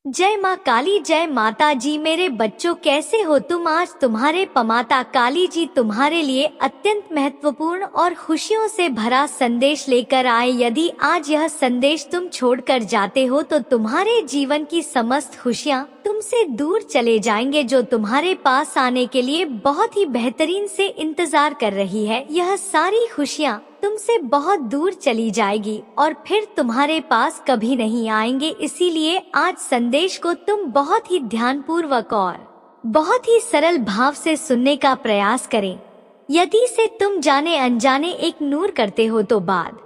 जय माँ काली, जय माता जी। मेरे बच्चों कैसे हो तुम? आज तुम्हारे पमाता काली जी तुम्हारे लिए अत्यंत महत्वपूर्ण और खुशियों से भरा संदेश लेकर आए। यदि आज यह संदेश तुम छोड़कर जाते हो तो तुम्हारे जीवन की समस्त खुशियाँ तुमसे दूर चले जाएंगे, जो तुम्हारे पास आने के लिए बहुत ही बेहतरीन से इंतजार कर रही है। यह सारी खुशियाँ तुमसे बहुत दूर चली जाएगी और फिर तुम्हारे पास कभी नहीं आएंगे। इसीलिए आज संदेश को तुम बहुत ही ध्यानपूर्वक और बहुत ही सरल भाव से सुनने का प्रयास करें। यदि से तुम जाने अनजाने एक नूर करते हो तो बाद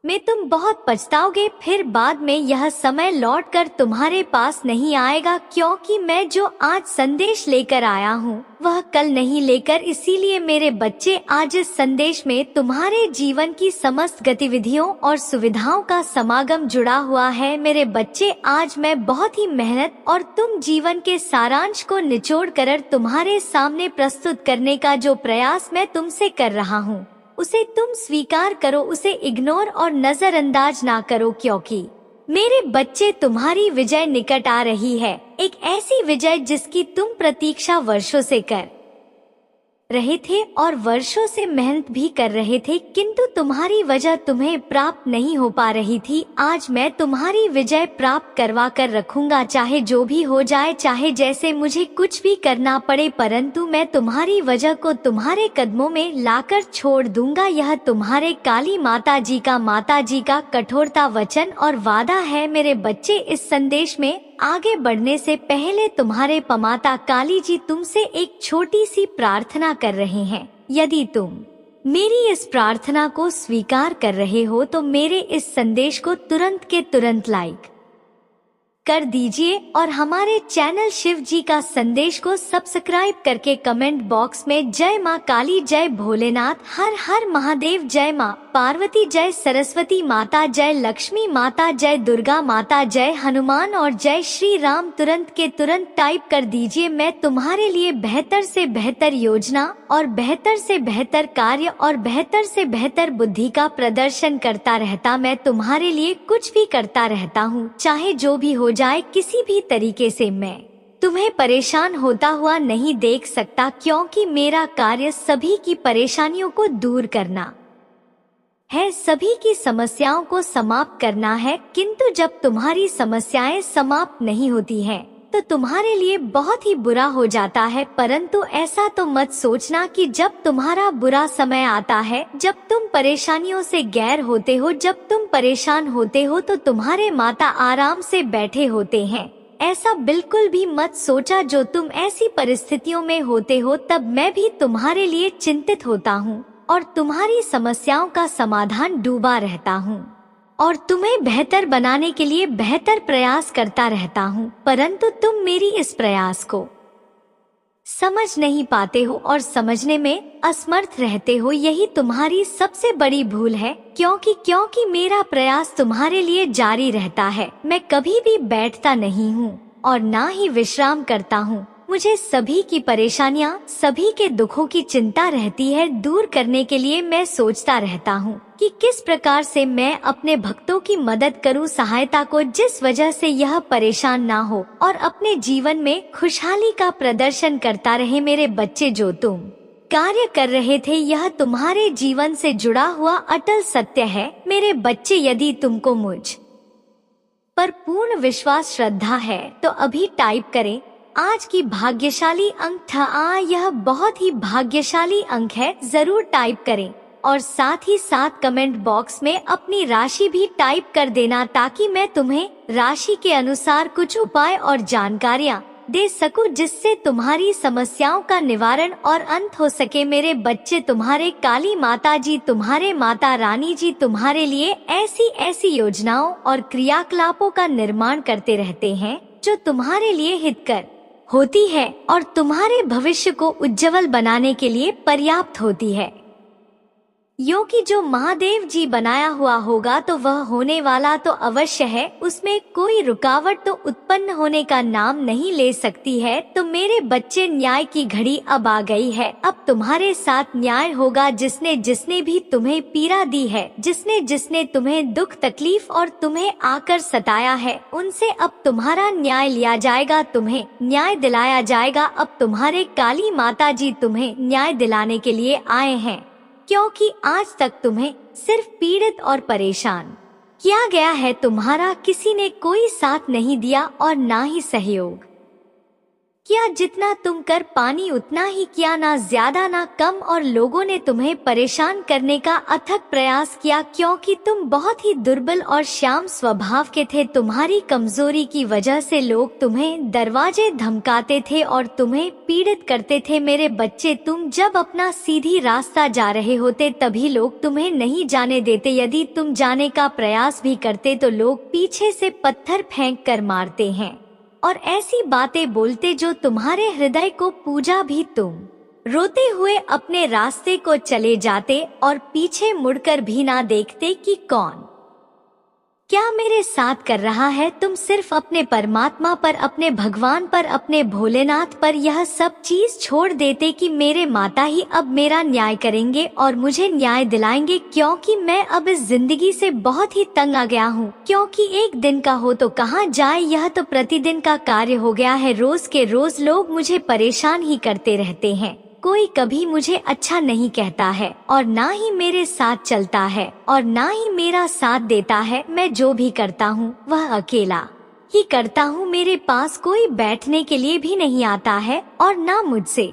में तुम बहुत पछताओगे। फिर बाद में यह समय लौटकर तुम्हारे पास नहीं आएगा, क्योंकि मैं जो आज संदेश लेकर आया हूँ वह कल नहीं लेकर। इसीलिए मेरे बच्चे, आज इस संदेश में तुम्हारे जीवन की समस्त गतिविधियों और सुविधाओं का समागम जुड़ा हुआ है। मेरे बच्चे, आज मैं बहुत ही मेहनत और तुम जीवन के सारांश को निचोड़ कर तुम्हारे सामने प्रस्तुत करने का जो प्रयास मैं तुमसे कर रहा हूँ उसे तुम स्वीकार करो, उसे इग्नोर और नजरअंदाज ना करो, क्योंकि मेरे बच्चे तुम्हारी विजय निकट आ रही है। एक ऐसी विजय जिसकी तुम प्रतीक्षा वर्षों से कर रहे थे और वर्षों से मेहनत भी कर रहे थे, किंतु तुम्हारी वजह तुम्हें प्राप्त नहीं हो पा रही थी। आज मैं तुम्हारी विजय प्राप्त करवा कर रखूंगा, चाहे जो भी हो जाए, चाहे जैसे मुझे कुछ भी करना पड़े, परंतु मैं तुम्हारी वजह को तुम्हारे कदमों में लाकर छोड़ दूंगा। यह तुम्हारे काली माता जी का कठोरता वचन और वादा है। मेरे बच्चे, इस संदेश में आगे बढ़ने से पहले तुम्हारे पमाता काली जी तुमसे एक छोटी सी प्रार्थना कर रहे हैं। यदि तुम मेरी इस प्रार्थना को स्वीकार कर रहे हो तो मेरे इस संदेश को तुरंत के तुरंत लाइक कर दीजिए और हमारे चैनल शिव जी का संदेश को सब्सक्राइब करके कमेंट बॉक्स में जय माँ काली, जय भोलेनाथ, हर हर महादेव, जय माँ पार्वती, जय सरस्वती माता, जय लक्ष्मी माता, जय दुर्गा माता, जय हनुमान और जय श्री राम तुरंत के तुरंत टाइप कर दीजिए। मैं तुम्हारे लिए बेहतर से बेहतर योजना और बेहतर से बेहतर कार्य और बेहतर से बेहतर बुद्धि का प्रदर्शन करता रहता। मैं तुम्हारे लिए कुछ भी करता रहता हूँ, चाहे जो भी हो जाए। किसी भी तरीके से मैं तुम्हें परेशान होता हुआ नहीं देख सकता, क्योंकि मेरा कार्य सभी की परेशानियों को दूर करना है, सभी की समस्याओं को समाप्त करना है। किंतु जब तुम्हारी समस्याएं समाप्त नहीं होती हैं, तो तुम्हारे लिए बहुत ही बुरा हो जाता है। परंतु ऐसा तो मत सोचना कि जब तुम्हारा बुरा समय आता है, जब तुम परेशानियों से गैर होते हो, जब तुम परेशान होते हो तो तुम्हारे माता आराम से बैठे होते हैं। ऐसा बिल्कुल भी मत सोचा। जो तुम ऐसी परिस्थितियों में होते हो तब मैं भी तुम्हारे लिए चिंतित होता हूँ और तुम्हारी समस्याओं का समाधान ढूंढता रहता हूँ और तुम्हें बेहतर बनाने के लिए बेहतर प्रयास करता रहता हूँ, परंतु तुम मेरी इस प्रयास को समझ नहीं पाते हो और समझने में असमर्थ रहते हो। यही तुम्हारी सबसे बड़ी भूल है, क्योंकि मेरा प्रयास तुम्हारे लिए जारी रहता है। मैं कभी भी बैठता नहीं हूँ और ना ही विश्राम करता हूँ। मुझे सभी की परेशानियाँ, सभी के दुखों की चिंता रहती है। दूर करने के लिए मैं सोचता रहता हूँ कि किस प्रकार से मैं अपने भक्तों की मदद करूँ, सहायता को, जिस वजह से यह परेशान ना हो और अपने जीवन में खुशहाली का प्रदर्शन करता रहे। मेरे बच्चे, जो तुम कार्य कर रहे थे यह तुम्हारे जीवन से जुड़ा हुआ अटल सत्य है। मेरे बच्चे, यदि तुमको मुझ पर पूर्ण विश्वास, श्रद्धा है तो अभी टाइप करें आज की भाग्यशाली अंक था। यह बहुत ही भाग्यशाली अंक है, जरूर टाइप करें और साथ ही साथ कमेंट बॉक्स में अपनी राशि भी टाइप कर देना, ताकि मैं तुम्हें राशि के अनुसार कुछ उपाय और जानकारियाँ दे सकूं, जिससे तुम्हारी समस्याओं का निवारण और अंत हो सके। मेरे बच्चे, तुम्हारे काली माता जी, तुम्हारे माता रानी जी तुम्हारे लिए ऐसी ऐसी योजनाओं और क्रियाकलापों का निर्माण करते रहते हैं जो तुम्हारे लिए हितकर होती है और तुम्हारे भविष्य को उज्जवल बनाने के लिए पर्याप्त होती है। योगी जो महादेव जी बनाया हुआ होगा तो वह होने वाला तो अवश्य है, उसमें कोई रुकावट तो उत्पन्न होने का नाम नहीं ले सकती है। तो मेरे बच्चे, न्याय की घड़ी अब आ गई है। अब तुम्हारे साथ न्याय होगा। जिसने जिसने भी तुम्हें पीड़ा दी है, जिसने जिसने तुम्हें दुख तकलीफ और तुम्हें आकर सताया है, उनसे अब तुम्हारा न्याय लिया जाएगा, तुम्हें न्याय दिलाया जाएगा। अब तुम्हारे काली माता जी तुम्हें न्याय दिलाने के लिए आए हैं, क्योंकि आज तक तुम्हें सिर्फ पीड़ित और परेशान किया गया है। तुम्हारा किसी ने कोई साथ नहीं दिया और ना ही सहयोग किया। जितना तुम कर पानी उतना ही किया, ना ज्यादा ना कम। और लोगों ने तुम्हें परेशान करने का अथक प्रयास किया, क्योंकि तुम बहुत ही दुर्बल और श्याम स्वभाव के थे। तुम्हारी कमजोरी की वजह से लोग तुम्हें दरवाजे धमकाते थे और तुम्हें पीड़ित करते थे। मेरे बच्चे, तुम जब अपना सीधी रास्ता जा रहे होते तभी लोग तुम्हें नहीं जाने देते। यदि तुम जाने का प्रयास भी करते तो लोग पीछे से पत्थर फेंक कर मारते हैं और ऐसी बातें बोलते जो तुम्हारे हृदय को पूजा भी। तुम रोते हुए अपने रास्ते को चले जाते और पीछे मुड़कर भी ना देखते कि कौन क्या मेरे साथ कर रहा है। तुम सिर्फ अपने परमात्मा पर, अपने भगवान पर, अपने भोलेनाथ पर यह सब चीज छोड़ देते कि मेरे माता ही अब मेरा न्याय करेंगे और मुझे न्याय दिलाएंगे, क्योंकि मैं अब इस जिंदगी से बहुत ही तंग आ गया हूँ। क्योंकि एक दिन का हो तो कहाँ जाए, यह तो प्रतिदिन का कार्य हो गया है। रोज के रोज लोग मुझे परेशान ही करते रहते हैं। कोई कभी मुझे अच्छा नहीं कहता है और ना ही मेरे साथ चलता है और ना ही मेरा साथ देता है। मैं जो भी करता हूँ वह अकेला ही करता हूँ। मेरे पास कोई बैठने के लिए भी नहीं आता है और ना मुझसे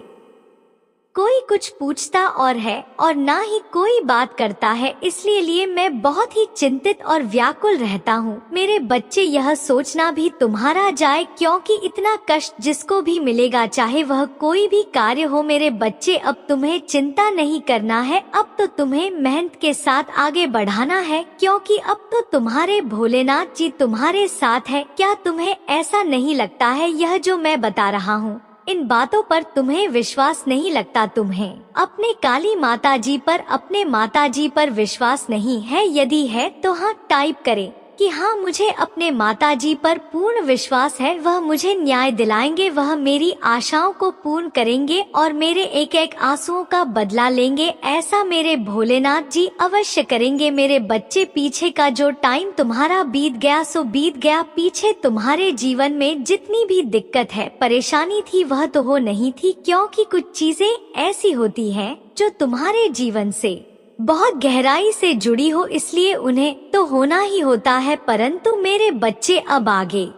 कोई कुछ पूछता और है और ना ही कोई बात करता है। इसलिए मैं बहुत ही चिंतित और व्याकुल रहता हूँ। मेरे बच्चे, यह सोचना भी तुम्हारा जाए, क्योंकि इतना कष्ट जिसको भी मिलेगा, चाहे वह कोई भी कार्य हो। मेरे बच्चे, अब तुम्हें चिंता नहीं करना है। अब तो तुम्हें मेहनत के साथ आगे बढ़ाना है, क्योंकि अब तो तुम्हारे भोलेनाथ जी तुम्हारे साथ है। क्या तुम्हें ऐसा नहीं लगता है, यह जो मैं बता रहा हूँ, इन बातों पर तुम्हें विश्वास नहीं लगता? तुम्हें अपने काली माता जी पर, अपने माता जी पर विश्वास नहीं है? यदि है तो हाँ टाइप करें कि हाँ, मुझे अपने माता जी पर पूर्ण विश्वास है। वह मुझे न्याय दिलाएंगे, वह मेरी आशाओं को पूर्ण करेंगे और मेरे एक एक आंसुओं का बदला लेंगे। ऐसा मेरे भोलेनाथ जी अवश्य करेंगे। मेरे बच्चे, पीछे का जो टाइम तुम्हारा बीत गया सो बीत गया। पीछे तुम्हारे जीवन में जितनी भी दिक्कत है, परेशानी थी, वह तो हो नहीं थी, क्योंकि कुछ चीजें ऐसी होती हैं जो तुम्हारे जीवन से बहुत गहराई से जुड़ी हो, इसलिए उन्हें तो होना ही होता है। परंतु मेरे बच्चे, अब आगे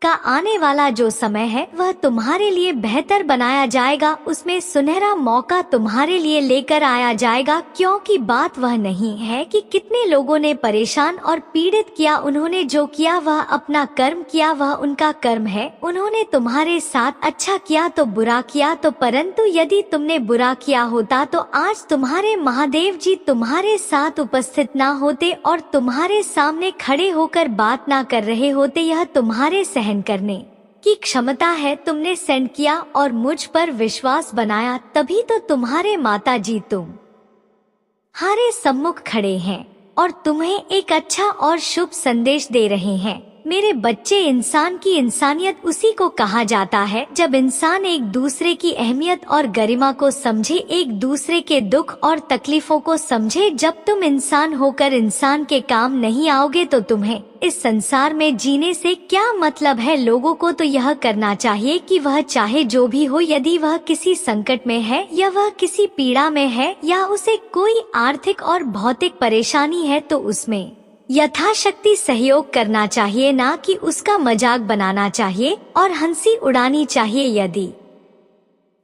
का आने वाला जो समय है वह तुम्हारे लिए बेहतर बनाया जाएगा। उसमें सुनहरा मौका तुम्हारे लिए लेकर आया जाएगा, क्योंकि बात वह नहीं है कि कितने लोगों ने परेशान और पीड़ित किया। उन्होंने जो किया वह अपना कर्म किया, वह उनका कर्म है। उन्होंने तुम्हारे साथ अच्छा किया तो बुरा किया तो, परंतु यदि तुमने बुरा किया होता तो आज तुम्हारे महादेव जी तुम्हारे साथ उपस्थित ना होते और तुम्हारे सामने खड़े होकर बात ना कर रहे होते। यह तुम्हारे सहन करने की क्षमता है। तुमने सेंड किया और मुझ पर विश्वास बनाया, तभी तो तुम्हारे माता जी तुम्हारे सम्मुख खड़े हैं और तुम्हें एक अच्छा और शुभ संदेश दे रहे हैं। मेरे बच्चे, इंसान की इंसानियत उसी को कहा जाता है जब इंसान एक दूसरे की अहमियत और गरिमा को समझे, एक दूसरे के दुख और तकलीफों को समझे। जब तुम इंसान होकर इंसान के काम नहीं आओगे तो तुम्हें इस संसार में जीने से क्या मतलब है। लोगों को तो यह करना चाहिए कि वह चाहे जो भी हो, यदि वह किसी संकट में है या वह किसी पीड़ा में है या उसे कोई आर्थिक और भौतिक परेशानी है, तो उसमें यथाशक्ति सहयोग करना चाहिए, ना कि उसका मजाक बनाना चाहिए और हंसी उड़ानी चाहिए। यदि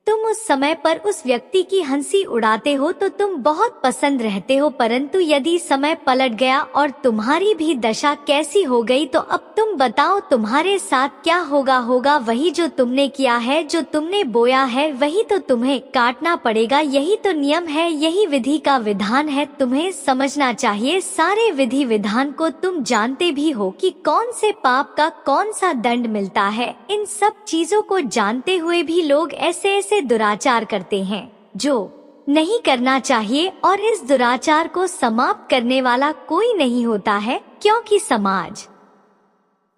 तुम उस समय पर उस व्यक्ति की हंसी उड़ाते हो तो तुम बहुत पसंद रहते हो, परंतु यदि समय पलट गया और तुम्हारी भी दशा कैसी हो गई तो अब तुम बताओ तुम्हारे साथ क्या होगा। होगा वही जो तुमने किया है, जो तुमने बोया है वही तो तुम्हें काटना पड़ेगा। यही तो नियम है, यही विधि का विधान है। तुम्हें समझना चाहिए, सारे विधि विधान को तुम जानते भी हो कि कौन से पाप का कौन सा दंड मिलता है। इन सब चीजों को जानते हुए भी लोग ऐसे दुराचार करते हैं जो नहीं करना चाहिए और इस दुराचार को समाप्त करने वाला कोई नहीं होता है, क्योंकि समाज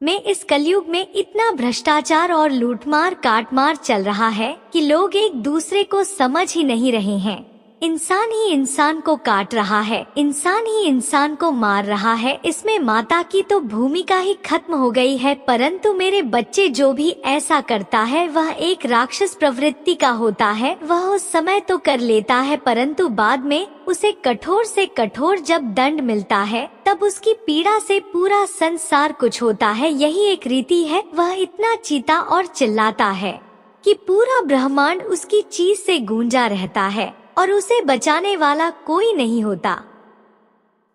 में इस कलयुग में इतना भ्रष्टाचार और लूटमार काटमार चल रहा है कि लोग एक दूसरे को समझ ही नहीं रहे हैं। इंसान ही इंसान को काट रहा है, इंसान ही इंसान को मार रहा है। इसमें माता की तो भूमिका ही खत्म हो गई है। परंतु मेरे बच्चे, जो भी ऐसा करता है वह एक राक्षस प्रवृत्ति का होता है। वह उस समय तो कर लेता है, परंतु बाद में उसे कठोर से कठोर जब दंड मिलता है तब उसकी पीड़ा से पूरा संसार कुछ होता है। यही एक रीति है। वह इतना चीता और चिल्लाता है कि पूरा ब्रह्मांड उसकी चीज से गूंजा रहता है और उसे बचाने वाला कोई नहीं होता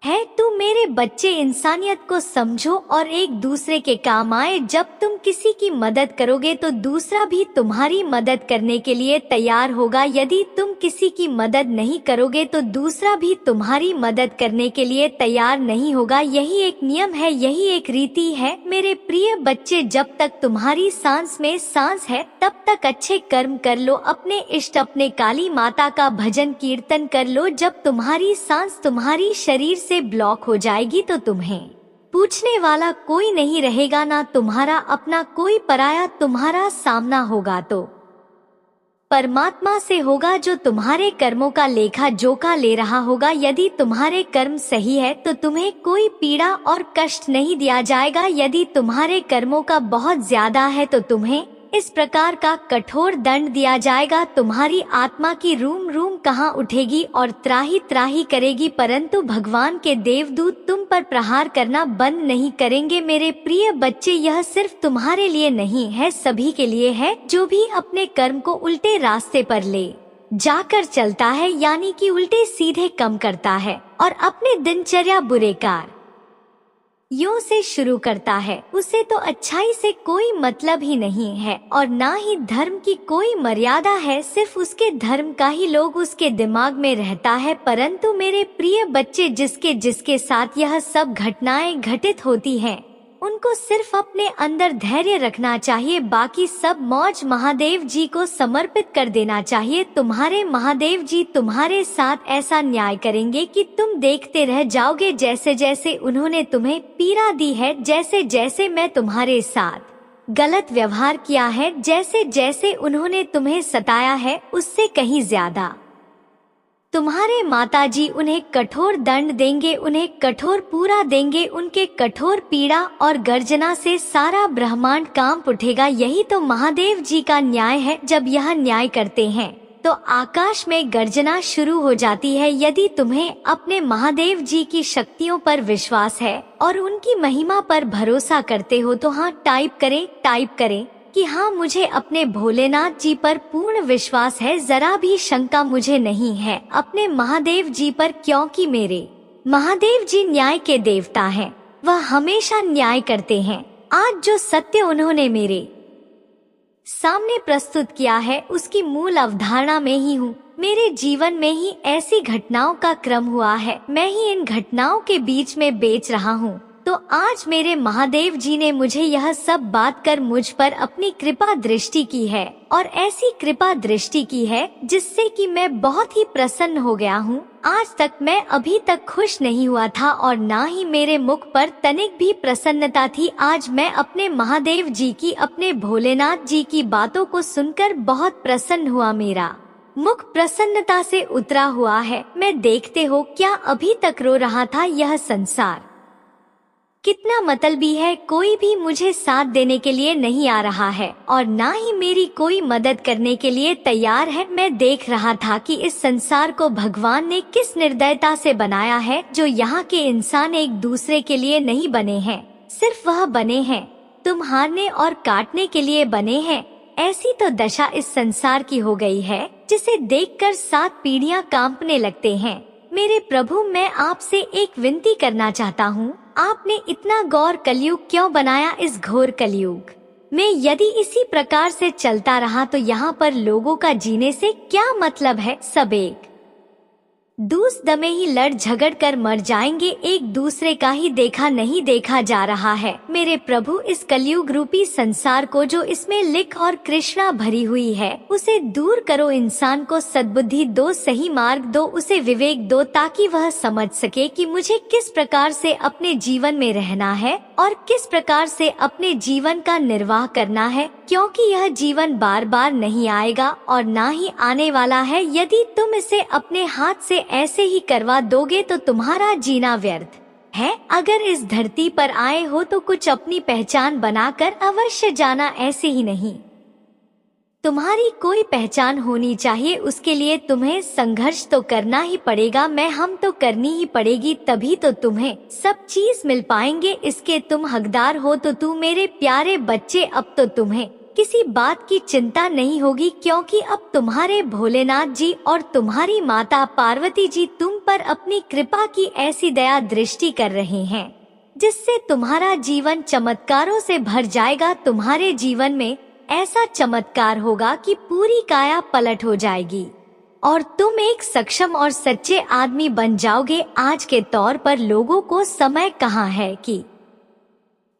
है। तुम मेरे बच्चे इंसानियत को समझो और एक दूसरे के काम आए। जब तुम किसी की मदद करोगे तो दूसरा भी तुम्हारी मदद करने के लिए तैयार होगा। यदि तुम किसी की मदद नहीं करोगे तो दूसरा भी तुम्हारी मदद करने के लिए तैयार नहीं होगा। यही एक नियम है, यही एक रीति है। मेरे प्रिय बच्चे, जब तक तुम्हारी सांस में सांस है तब तक अच्छे कर्म कर लो, अपने इष्ट अपने काली माता का भजन कीर्तन कर लो। जब तुम्हारी सांस तुम्हारी शरीर से ब्लॉक हो जाएगी तो तुम्हें पूछने वाला कोई नहीं रहेगा, ना तुम्हारा अपना कोई पराया तुम्हारा सामना होगा तो परमात्मा से होगा, जो तुम्हारे कर्मों का लेखा जोखा ले रहा होगा। यदि तुम्हारे कर्म सही है तो तुम्हें कोई पीड़ा और कष्ट नहीं दिया जाएगा। यदि तुम्हारे कर्मों का बहुत ज्यादा है तो तुम्हें इस प्रकार का कठोर दंड दिया जाएगा। तुम्हारी आत्मा की रूम रूम कहाँ उठेगी और त्राही त्राही करेगी, परंतु भगवान के देवदूत तुम पर प्रहार करना बंद नहीं करेंगे। मेरे प्रिय बच्चे, यह सिर्फ तुम्हारे लिए नहीं है, सभी के लिए है। जो भी अपने कर्म को उल्टे रास्ते पर ले जाकर चलता है, यानी कि उल्टे सीधे कम करता है और अपने दिनचर्या बुरे कार्य यों से शुरू करता है, उसे तो अच्छाई से कोई मतलब ही नहीं है और ना ही धर्म की कोई मर्यादा है। सिर्फ उसके धर्म का ही लोग उसके दिमाग में रहता है। परंतु मेरे प्रिय बच्चे, जिसके जिसके साथ यह सब घटनाएं घटित होती हैं, उनको सिर्फ अपने अंदर धैर्य रखना चाहिए। बाकी सब मौज महादेव जी को समर्पित कर देना चाहिए। तुम्हारे महादेव जी तुम्हारे साथ ऐसा न्याय करेंगे कि तुम देखते रह जाओगे। जैसे जैसे उन्होंने तुम्हें पीड़ा दी है, जैसे जैसे मैं तुम्हारे साथ गलत व्यवहार किया है, जैसे जैसे उन्होंने तुम्हें सताया है, उससे कहीं ज्यादा तुम्हारे माताजी उन्हें कठोर दंड देंगे, उन्हें कठोर पूरा देंगे। उनके कठोर पीड़ा और गर्जना से सारा ब्रह्मांड कांप उठेगा। यही तो महादेव जी का न्याय है। जब यह न्याय करते हैं तो आकाश में गर्जना शुरू हो जाती है। यदि तुम्हें अपने महादेव जी की शक्तियों पर विश्वास है और उनकी महिमा पर भरोसा करते हो तो हाँ टाइप करें कि हाँ, मुझे अपने भोलेनाथ जी पर पूर्ण विश्वास है, जरा भी शंका मुझे नहीं है अपने महादेव जी पर, क्योंकि मेरे महादेव जी न्याय के देवता हैं। वह हमेशा न्याय करते हैं। आज जो सत्य उन्होंने मेरे सामने प्रस्तुत किया है उसकी मूल अवधारणा में ही हूँ। मेरे जीवन में ही ऐसी घटनाओं का क्रम हुआ है, मैं ही इन घटनाओं के बीच में बेच रहा हूँ। तो आज मेरे महादेव जी ने मुझे यह सब बात कर मुझ पर अपनी कृपा दृष्टि की है और ऐसी कृपा दृष्टि की है जिससे कि मैं बहुत ही प्रसन्न हो गया हूँ। आज तक मैं अभी तक खुश नहीं हुआ था और ना ही मेरे मुख पर तनिक भी प्रसन्नता थी। आज मैं अपने महादेव जी की, अपने भोलेनाथ जी की बातों को सुनकर बहुत प्रसन्न हुआ। मेरा मुख प्रसन्नता से उतरा हुआ है। मैं देखते हो क्या अभी तक रो रहा था। यह संसार कितना मतलबी है, कोई भी मुझे साथ देने के लिए नहीं आ रहा है और ना ही मेरी कोई मदद करने के लिए तैयार है। मैं देख रहा था कि इस संसार को भगवान ने किस निर्दयता से बनाया है। जो यहाँ के इंसान एक दूसरे के लिए नहीं बने हैं, सिर्फ वह बने हैं तुम हारने और काटने के लिए बने हैं। ऐसी तो दशा इस संसार की हो गई है जिसे देखकर 7 पीढ़ियां कांपने लगते हैं। मेरे प्रभु, मैं आपसे एक विनती करना चाहता हूँ। आपने इतना गौर कलयुग क्यों बनाया? इस घोर कलयुग में यदि इसी प्रकार से चलता रहा तो यहाँ पर लोगों का जीने से क्या मतलब है? सब एक दूसरे में ही लड़ झगड़ कर मर जाएंगे, एक दूसरे का ही देखा नहीं देखा जा रहा है। मेरे प्रभु, इस कलयुग रूपी संसार को जो इसमें लिख और कृष्णा भरी हुई है उसे दूर करो। इंसान को सद्बुद्धि दो, सही मार्ग दो, उसे विवेक दो, ताकि वह समझ सके कि मुझे किस प्रकार से अपने जीवन में रहना है और किस प्रकार से अपने जीवन का निर्वाह करना है, क्योंकि यह जीवन बार बार नहीं आएगा और ना ही आने वाला है। यदि तुम इसे अपने हाथ से ऐसे ही करवा दोगे तो तुम्हारा जीना व्यर्थ है। अगर इस धरती पर आए हो तो कुछ अपनी पहचान बनाकर अवश्य जाना, ऐसे ही नहीं। तुम्हारी कोई पहचान होनी चाहिए, उसके लिए तुम्हें संघर्ष तो करना ही पड़ेगा। हम तो करनी ही पड़ेगी, तभी तो तुम्हें सब चीज मिल पाएंगे। इसके तुम हकदार हो। तो तू मेरे प्यारे बच्चे, अब तो तुम्हें किसी बात की चिंता नहीं होगी, क्योंकि अब तुम्हारे भोलेनाथ जी और तुम्हारी माता पार्वती जी तुम पर अपनी कृपा की ऐसी दया दृष्टि कर रहे हैं जिससे तुम्हारा जीवन चमत्कारों से भर जाएगा। तुम्हारे जीवन में ऐसा चमत्कार होगा कि पूरी काया पलट हो जाएगी और तुम एक सक्षम और सच्चे आदमी बन जाओगे। आज के तौर पर लोगों को समय कहाँ है कि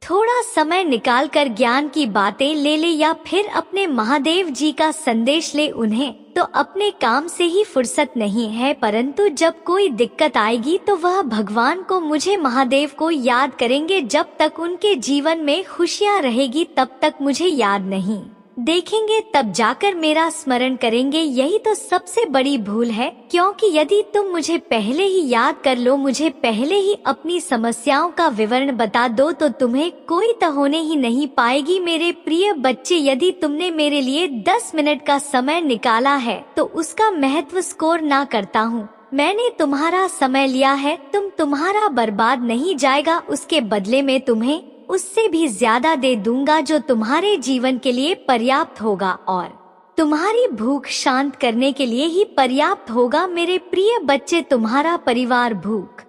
थोड़ा समय निकालकर ज्ञान की बातें ले ले या फिर अपने महादेव जी का संदेश ले। उन्हें तो अपने काम से ही फुर्सत नहीं है, परंतु जब कोई दिक्कत आएगी तो वह भगवान को, मुझे महादेव को याद करेंगे। जब तक उनके जीवन में खुशियाँ रहेगी तब तक मुझे याद नहीं देखेंगे, तब जाकर मेरा स्मरण करेंगे। यही तो सबसे बड़ी भूल है, क्योंकि यदि तुम मुझे पहले ही याद कर लो, मुझे पहले ही अपनी समस्याओं का विवरण बता दो, तो तुम्हें कोई तो होने ही नहीं पाएगी। मेरे प्रिय बच्चे, यदि तुमने मेरे लिए 10 मिनट का समय निकाला है तो उसका महत्व स्कोर ना करता हूँ। मैंने तुम्हारा समय लिया है, तुम्हारा बर्बाद नहीं जाएगा। उसके बदले में तुम्हें उससे भी ज्यादा दे दूंगा, जो तुम्हारे जीवन के लिए पर्याप्त होगा और तुम्हारी भूख शांत करने के लिए ही पर्याप्त होगा। मेरे प्रिय बच्चे, तुम्हारा परिवार भूख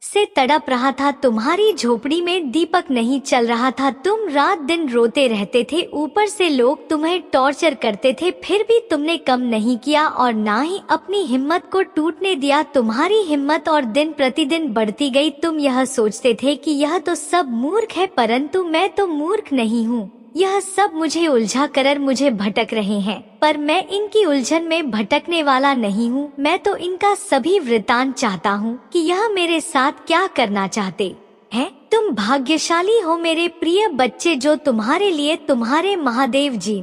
से तड़प रहा था, तुम्हारी झोपड़ी में दीपक नहीं चल रहा था, तुम रात दिन रोते रहते थे, ऊपर से लोग तुम्हें टॉर्चर करते थे, फिर भी तुमने कम नहीं किया और ना ही अपनी हिम्मत को टूटने दिया। तुम्हारी हिम्मत और दिन प्रतिदिन बढ़ती गई। तुम यह सोचते थे कि यह तो सब मूर्ख है, परंतु मैं तो मूर्ख नहीं हूँ। यह सब मुझे उलझा कर मुझे भटक रहे हैं, पर मैं इनकी उलझन में भटकने वाला नहीं हूँ। मैं तो इनका सभी वृतांत चाहता हूँ कि यह मेरे साथ क्या करना चाहते हैं। तुम भाग्यशाली हो मेरे प्रिय बच्चे, जो तुम्हारे लिए तुम्हारे महादेव जी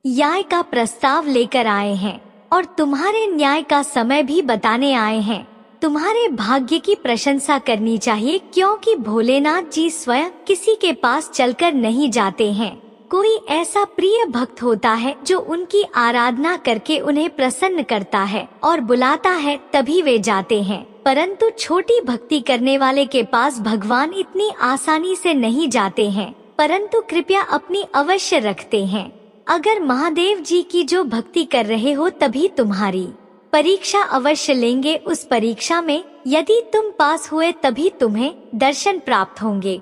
न्याय का प्रस्ताव लेकर आए हैं और तुम्हारे न्याय का समय भी बताने आए हैं। तुम्हारे भाग्य की प्रशंसा करनी चाहिए, क्योंकि भोलेनाथ जी स्वयं किसी के पास चलकर नहीं जाते हैं। कोई ऐसा प्रिय भक्त होता है जो उनकी आराधना करके उन्हें प्रसन्न करता है और बुलाता है, तभी वे जाते हैं। परंतु छोटी भक्ति करने वाले के पास भगवान इतनी आसानी से नहीं जाते हैं, परंतु कृपया अपनी अवश्य रखते हैं। अगर महादेव जी की जो भक्ति कर रहे हो तभी तुम्हारी परीक्षा अवश्य लेंगे। उस परीक्षा में यदि तुम पास हुए तभी तुम्हें दर्शन प्राप्त होंगे।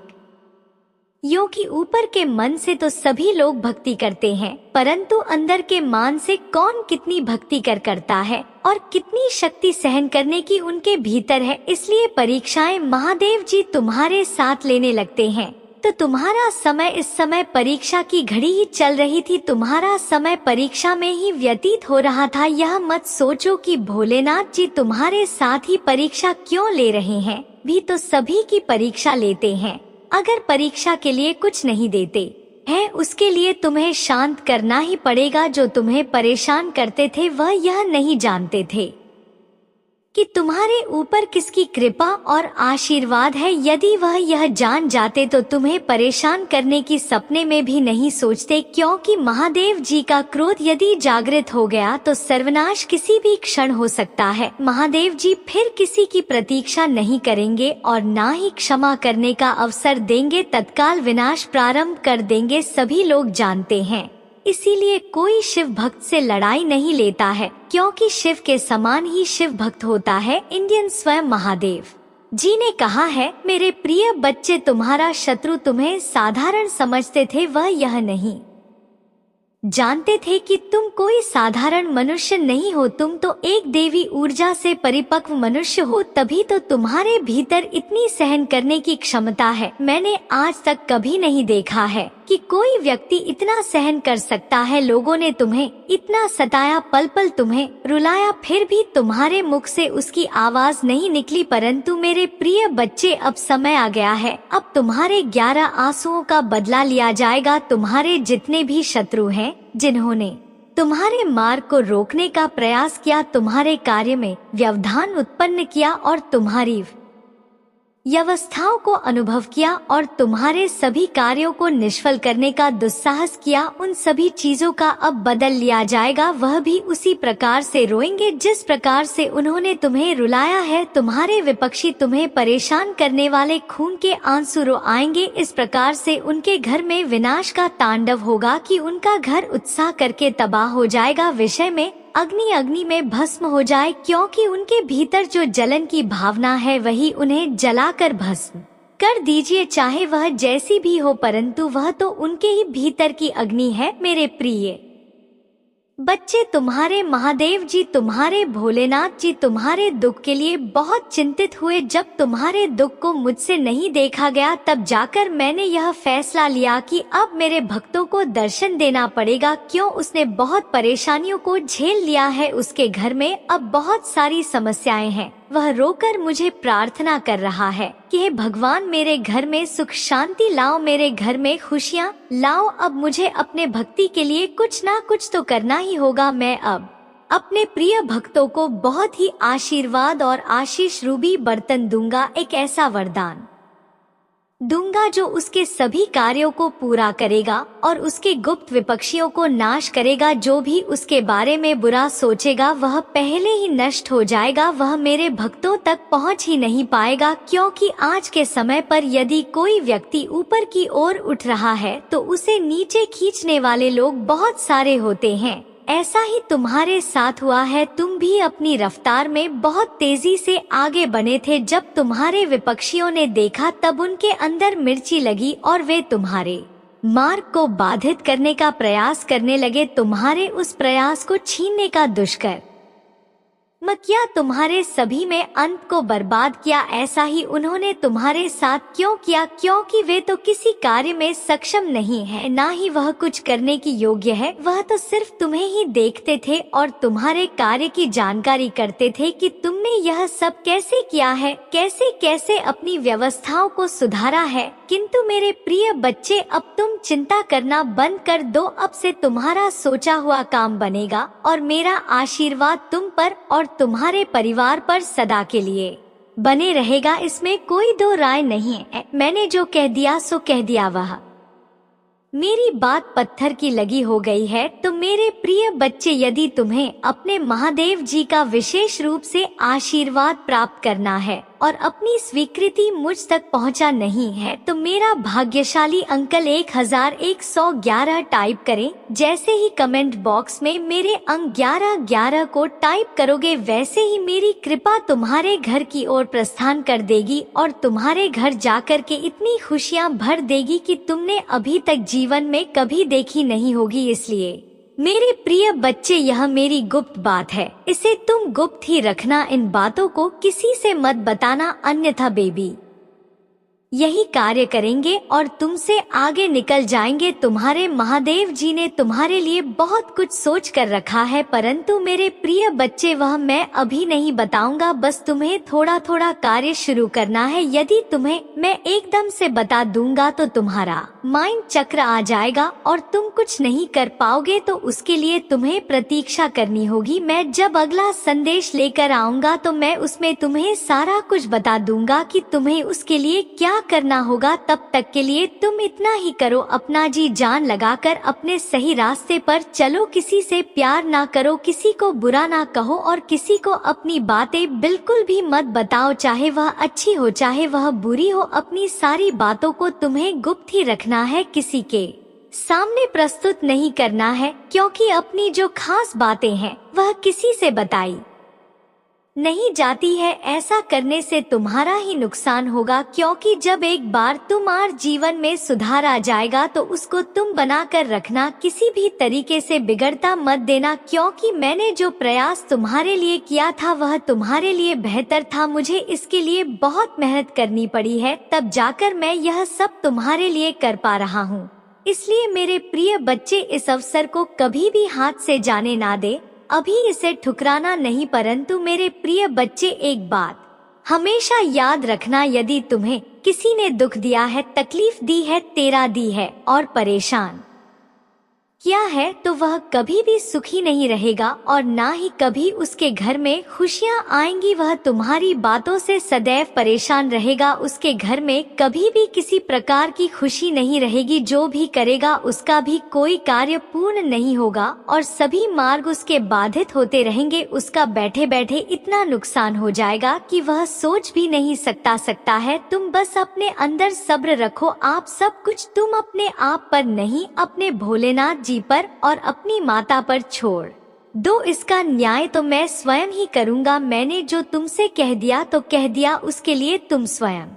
यो कि ऊपर के मन से तो सभी लोग भक्ति करते हैं, परंतु अंदर के मान से कौन कितनी भक्ति करता है और कितनी शक्ति सहन करने की उनके भीतर है। इसलिए परीक्षाएं महादेव जी तुम्हारे साथ लेने लगते हैं। तो तुम्हारा समय इस समय परीक्षा की घड़ी ही चल रही थी, तुम्हारा समय परीक्षा में ही व्यतीत हो रहा था। यह मत सोचो कि भोलेनाथ जी तुम्हारे साथ ही परीक्षा क्यों ले रहे हैं, भी तो सभी की परीक्षा लेते हैं। अगर परीक्षा के लिए कुछ नहीं देते हैं, उसके लिए तुम्हें शांत करना ही पड़ेगा। जो तुम्हें परेशान करते थे वह यह नहीं जानते थे कि तुम्हारे ऊपर किसकी कृपा और आशीर्वाद है। यदि वह यह जान जाते तो तुम्हें परेशान करने की सपने में भी नहीं सोचते, क्योंकि महादेव जी का क्रोध यदि जागृत हो गया तो सर्वनाश किसी भी क्षण हो सकता है। महादेव जी फिर किसी की प्रतीक्षा नहीं करेंगे और ना ही क्षमा करने का अवसर देंगे, तत्काल विनाश प्रारंभ कर देंगे। सभी लोग जानते हैं, इसीलिए कोई शिव भक्त से लड़ाई नहीं लेता है, क्योंकि शिव के समान ही शिव भक्त होता है इंडियन स्वयं महादेव जी ने कहा है, मेरे प्रिय बच्चे, तुम्हारा शत्रु तुम्हें साधारण समझते थे, वह यह नहीं जानते थे कि तुम कोई साधारण मनुष्य नहीं हो, तुम तो एक देवी ऊर्जा से परिपक्व मनुष्य हो, तभी तो तुम्हारे भीतर इतनी सहन करने की क्षमता है। मैंने आज तक कभी नहीं देखा है कि कोई व्यक्ति इतना सहन कर सकता है। लोगों ने तुम्हें इतना सताया, पल पल तुम्हें रुलाया, फिर भी तुम्हारे मुख से उसकी आवाज नहीं निकली। परंतु मेरे प्रिय बच्चे, अब समय आ गया है। अब तुम्हारे 11 आंसुओं का बदला लिया जाएगा। तुम्हारे जितने भी शत्रु हैं, जिन्होंने तुम्हारे मार्ग को रोकने का प्रयास किया, तुम्हारे कार्य में व्यवधान उत्पन्न किया और तुम्हारी व्यवस्थाओं को अनुभव किया और तुम्हारे सभी कार्यों को निष्फल करने का दुस्साहस किया, उन सभी चीजों का अब बदल लिया जाएगा। वह भी उसी प्रकार से रोएंगे जिस प्रकार से उन्होंने तुम्हें रुलाया है। तुम्हारे विपक्षी, तुम्हें परेशान करने वाले खून के आंसू रो आएंगे। इस प्रकार से उनके घर में विनाश का तांडव होगा कि उनका घर उत्साह करके तबाह हो जाएगा। विषय में अग्नि में भस्म हो जाए, क्योंकि उनके भीतर जो जलन की भावना है वही उन्हें जलाकर भस्म कर दीजिए, चाहे वह जैसी भी हो, परंतु वह तो उनके ही भीतर की अग्नि है। मेरे प्रिय बच्चे, तुम्हारे महादेव जी, तुम्हारे भोलेनाथ जी तुम्हारे दुख के लिए बहुत चिंतित हुए। जब तुम्हारे दुख को मुझसे नहीं देखा गया, तब जाकर मैंने यह फैसला लिया कि अब मेरे भक्तों को दर्शन देना पड़ेगा। क्यों? उसने बहुत परेशानियों को झेल लिया है, उसके घर में अब बहुत सारी समस्याएं हैं। वह रोकर मुझे प्रार्थना कर रहा है कि हे भगवान, मेरे घर में सुख शांति लाओ, मेरे घर में खुशियाँ लाओ। अब मुझे अपने भक्ति के लिए कुछ ना कुछ तो करना ही होगा। मैं अब अपने प्रिय भक्तों को बहुत ही आशीर्वाद और आशीष रूपी बर्तन दूंगा, एक ऐसा वरदान दूंगा जो उसके सभी कार्यों को पूरा करेगा और उसके गुप्त विपक्षियों को नाश करेगा। जो भी उसके बारे में बुरा सोचेगा वह पहले ही नष्ट हो जाएगा, वह मेरे भक्तों तक पहुंच ही नहीं पाएगा। क्योंकि आज के समय पर यदि कोई व्यक्ति ऊपर की ओर उठ रहा है तो उसे नीचे खींचने वाले लोग बहुत सारे होते हैं। ऐसा ही तुम्हारे साथ हुआ है। तुम भी अपनी रफ्तार में बहुत तेजी से आगे बने थे। जब तुम्हारे विपक्षियों ने देखा तब उनके अंदर मिर्ची लगी और वे तुम्हारे मार्ग को बाधित करने का प्रयास करने लगे। तुम्हारे उस प्रयास को छीनने का दुष्कर किया, तुम्हारे सभी में अंत को बर्बाद किया। ऐसा ही उन्होंने तुम्हारे साथ क्यों किया? क्योंकि वे तो किसी कार्य में सक्षम नहीं है, ना ही वह कुछ करने की योग्य है। वह तो सिर्फ तुम्हें ही देखते थे और तुम्हारे कार्य की जानकारी करते थे कि तुमने यह सब कैसे किया है, कैसे कैसे अपनी व्यवस्थाओं को सुधारा है। किंतु मेरे प्रिय बच्चे, अब तुम चिंता करना बंद कर दो। अब से तुम्हारा सोचा हुआ काम बनेगा और मेरा आशीर्वाद तुम पर और तुम्हारे परिवार पर सदा के लिए बने रहेगा। इसमें कोई दो राय नहीं है। मैंने जो कह दिया सो कह दिया। वह मेरी बात पत्थर की लगी हो गई है। तो मेरे प्रिय बच्चे, यदि तुम्हें अपने महादेव जी का विशेष रूप से आशीर्वाद प्राप्त करना है और अपनी स्वीकृति मुझ तक पहुंचा नहीं है, तो मेरा भाग्यशाली अंकल 1111 टाइप करें। जैसे ही कमेंट बॉक्स में मेरे अंक 1111 को टाइप करोगे, वैसे ही मेरी कृपा तुम्हारे घर की ओर प्रस्थान कर देगी और तुम्हारे घर जाकर के इतनी खुशियां भर देगी कि तुमने अभी तक जीवन में कभी देखी नहीं होगी। इसलिए मेरे प्रिय बच्चे, यह मेरी गुप्त बात है, इसे तुम गुप्त ही रखना। इन बातों को किसी से मत बताना, अन्यथा बेबी यही कार्य करेंगे और तुमसे आगे निकल जाएंगे। तुम्हारे महादेव जी ने तुम्हारे लिए बहुत कुछ सोच कर रखा है, परंतु मेरे प्रिय बच्चे वह मैं अभी नहीं बताऊंगा। बस तुम्हें थोड़ा थोड़ा कार्य शुरू करना है। यदि तुम्हें मैं एकदम से बता दूंगा तो तुम्हारा माइंड चक्र आ जाएगा और तुम कुछ नहीं कर पाओगे, तो उसके लिए तुम्हें प्रतीक्षा करनी होगी। मैं जब अगला संदेश लेकर आऊंगा तो मैं उसमें तुम्हें सारा कुछ बता दूंगा कि तुम्हें उसके लिए क्या करना होगा। तब तक के लिए तुम इतना ही करो, अपना जी जान लगाकर अपने सही रास्ते पर चलो। किसी से प्यार ना करो, किसी को बुरा ना कहो और किसी को अपनी बातें बिल्कुल भी मत बताओ, चाहे वह अच्छी हो चाहे वह बुरी हो। अपनी सारी बातों को तुम्हें गुप्त ही रखना है, किसी के सामने प्रस्तुत नहीं करना है, क्योंकि अपनी जो खास बातें हैं वह किसी से बताई नहीं जाती है। ऐसा करने से तुम्हारा ही नुकसान होगा, क्योंकि जब एक बार तुम्हारे जीवन में सुधार आ जाएगा तो उसको तुम बना कर रखना, किसी भी तरीके से बिगड़ता मत देना, क्योंकि मैंने जो प्रयास तुम्हारे लिए किया था वह तुम्हारे लिए बेहतर था। मुझे इसके लिए बहुत मेहनत करनी पड़ी है, तब जाकर मैं यह सब तुम्हारे लिए कर पा रहा हूँ। इसलिए मेरे प्रिय बच्चे, इस अवसर को कभी भी हाथ से जाने ना दे। अभी इसे ठुकराना नहीं, परंतु मेरे प्रिय बच्चे एक बात हमेशा याद रखना, यदि तुम्हें किसी ने दुख दिया है, तकलीफ दी है, तेरा दी है और परेशान किया है, तो वह कभी भी सुखी नहीं रहेगा और ना ही कभी उसके घर में खुशियां आएंगी। वह तुम्हारी बातों से सदैव परेशान रहेगा, उसके घर में कभी भी किसी प्रकार की खुशी नहीं रहेगी। जो भी करेगा उसका भी कोई कार्य पूर्ण नहीं होगा और सभी मार्ग उसके बाधित होते रहेंगे। उसका बैठे बैठे इतना नुकसान हो जाएगा कि वह सोच भी नहीं सकता है। तुम बस अपने अंदर सब्र रखो, आप सब कुछ तुम अपने आप पर नहीं, अपने भोलेनाथ जी पर और अपनी माता पर छोड़ दो। इसका न्याय तो मैं स्वयं ही करूंगा। मैंने जो तुमसे कह दिया तो कह दिया, उसके लिए तुम स्वयं